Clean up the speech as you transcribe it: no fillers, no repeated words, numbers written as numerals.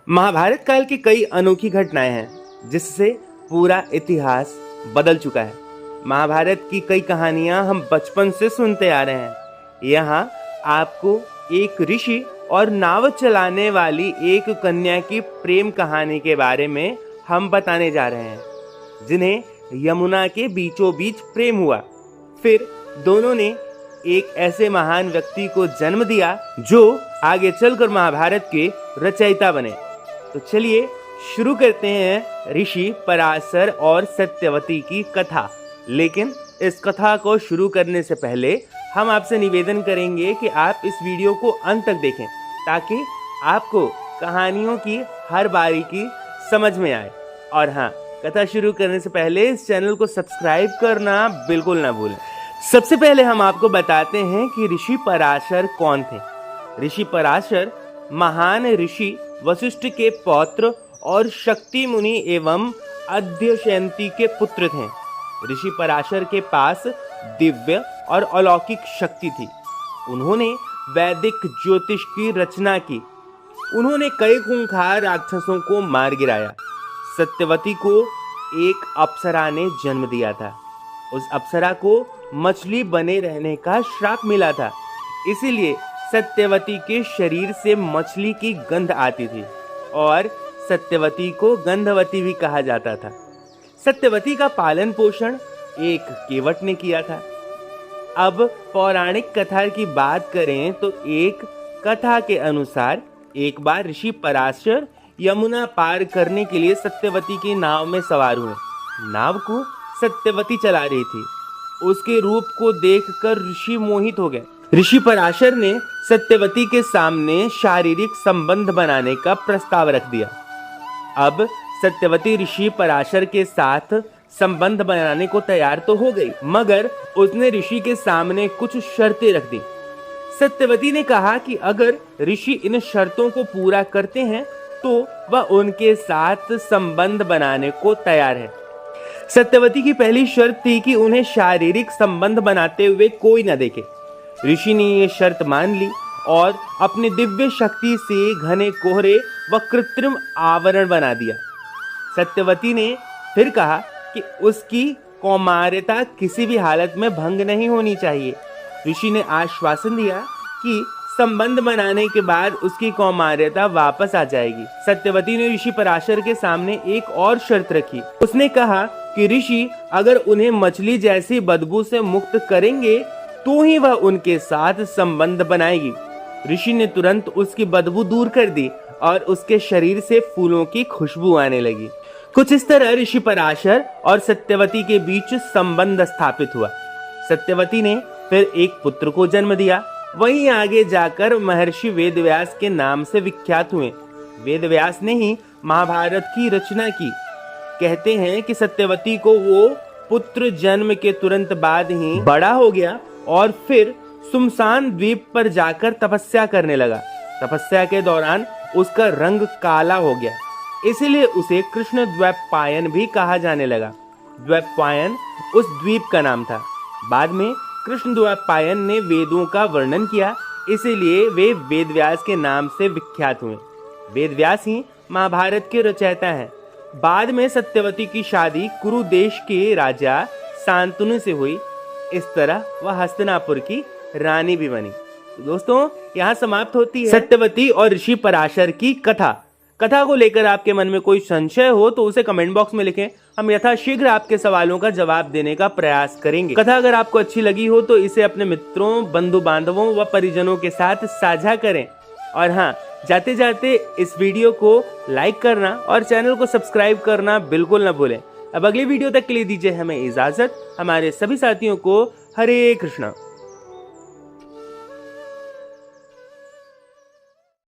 महाभारत काल की कई अनोखी घटनाएं हैं जिससे पूरा इतिहास बदल चुका है। महाभारत की कई कहानियां हम बचपन से सुनते आ रहे हैं। यहाँ आपको एक ऋषि और नाव चलाने वाली एक कन्या की प्रेम कहानी के बारे में हम बताने जा रहे हैं, जिन्हें यमुना के बीचों बीच प्रेम हुआ। फिर दोनों ने एक ऐसे महान व्यक्ति को जन्म दिया जो आगे चलकर महाभारत के रचयिता बने। तो चलिए शुरू करते हैं ऋषि पराशर और सत्यवती की कथा। लेकिन इस कथा को शुरू करने से पहले हम आपसे निवेदन करेंगे कि आप इस वीडियो को अंत तक देखें ताकि आपको कहानियों की हर बारीकी समझ में आए। और हाँ, कथा शुरू करने से पहले इस चैनल को सब्सक्राइब करना बिल्कुल ना भूलें। सबसे पहले हम आपको बताते हैं कि ऋषि पराशर कौन थे। ऋषि पराशर महान ऋषि वशिष्ठ के पौत्र और शक्ति मुनि एवं अध्यशयंती के पुत्र थे। ऋषि पराशर के पास दिव्य और अलौकिक शक्ति थी। उन्होंने वैदिक ज्योतिष की रचना की। उन्होंने कई खूंखार राक्षसों को मार गिराया। सत्यवती को एक अप्सरा ने जन्म दिया था। उस अप्सरा को मछली बने रहने का श्राप मिला था, इसीलिए सत्यवती के शरीर से मछली की गंध आती थी और सत्यवती को गंधवती भी कहा जाता था। सत्यवती का पालन पोषण एक केवट ने किया था। अब पौराणिक कथा की बात करें तो एक कथा के अनुसार एक बार ऋषि पराशर यमुना पार करने के लिए सत्यवती की नाव में सवार हुए। नाव को सत्यवती चला रही थी। उसके रूप को देखकर ऋषि मोहित हो गए। ऋषि पराशर ने सत्यवती के सामने शारीरिक संबंध बनाने का प्रस्ताव रख दिया। अब सत्यवती ऋषि पराशर के साथ संबंध बनाने को तैयार तो हो गई, मगर उसने ऋषि के सामने कुछ शर्तें रख दी। सत्यवती ने कहा कि अगर ऋषि इन शर्तों को पूरा करते हैं तो वह उनके साथ संबंध बनाने को तैयार है। सत्यवती की पहली शर्त थी कि उन्हें शारीरिक संबंध बनाते हुए कोई न देखे। ऋषि ने यह शर्त मान ली और अपनी दिव्य शक्ति से घने कोहरे व कृत्रिम आवरण बना दिया। सत्यवती ने फिर कहा कि उसकी कौमार्यता किसी भी हालत में भंग नहीं होनी चाहिए। ऋषि ने आश्वासन दिया कि संबंध बनाने के बाद उसकी कौमार्यता वापस आ जाएगी। सत्यवती ने ऋषि पराशर के सामने एक और शर्त रखी। उसने कहा कि ऋषि अगर उन्हें मछली जैसी बदबू से मुक्त करेंगे तो ही वह उनके साथ संबंध बनाएगी। ऋषि ने तुरंत उसकी बदबू दूर कर दी और उसके शरीर से फूलों की खुशबू आने लगी। कुछ इस तरह ऋषि पराशर और सत्यवती के बीच संबंध स्थापित हुआ। सत्यवती ने फिर एक पुत्र को जन्म दिया। वहीं आगे जाकर महर्षि वेदव्यास के नाम से विख्यात हुए। वेदव्यास ने ही महाभारत की रचना की। कहते हैं कि सत्यवती को वो पुत्र जन्म के तुरंत बाद ही बड़ा हो गया और फिर सुमसान द्वीप पर जाकर तपस्या करने लगा। तपस्या के दौरान उसका रंग काला हो गया, इसीलिए उसे कृष्ण द्वैपायन भी कहा जाने लगा। द्वैपायन उस द्वीप का नाम था। बाद में कृष्ण द्वैपायन ने वेदों का वर्णन किया, इसीलिए वे वेदव्यास के नाम से विख्यात हुए। वेदव्यास ही महाभारत के रचयिता हैं। बाद में सत्यवती की शादी कुरु देश के राजा शांतनु से हुई। इस तरह वह हस्तिनापुर की रानी भी बनी। तो दोस्तों, यहाँ समाप्त होती है सत्यवती और ऋषि पराशर की कथा। कथा को लेकर आपके मन में कोई संशय हो तो उसे कमेंट बॉक्स में लिखें। हम यथाशीघ्र आपके सवालों का जवाब देने का प्रयास करेंगे। कथा अगर आपको अच्छी लगी हो तो इसे अपने मित्रों, बंधु बांधवों व परिजनों के साथ साझा करें। और हाँ, जाते जाते इस वीडियो को लाइक करना और चैनल को सब्सक्राइब करना बिल्कुल न भूलें। अब अगली वीडियो तक के लिए दीजिए हमें इजाजत। हमारे सभी साथियों को हरे कृष्णा।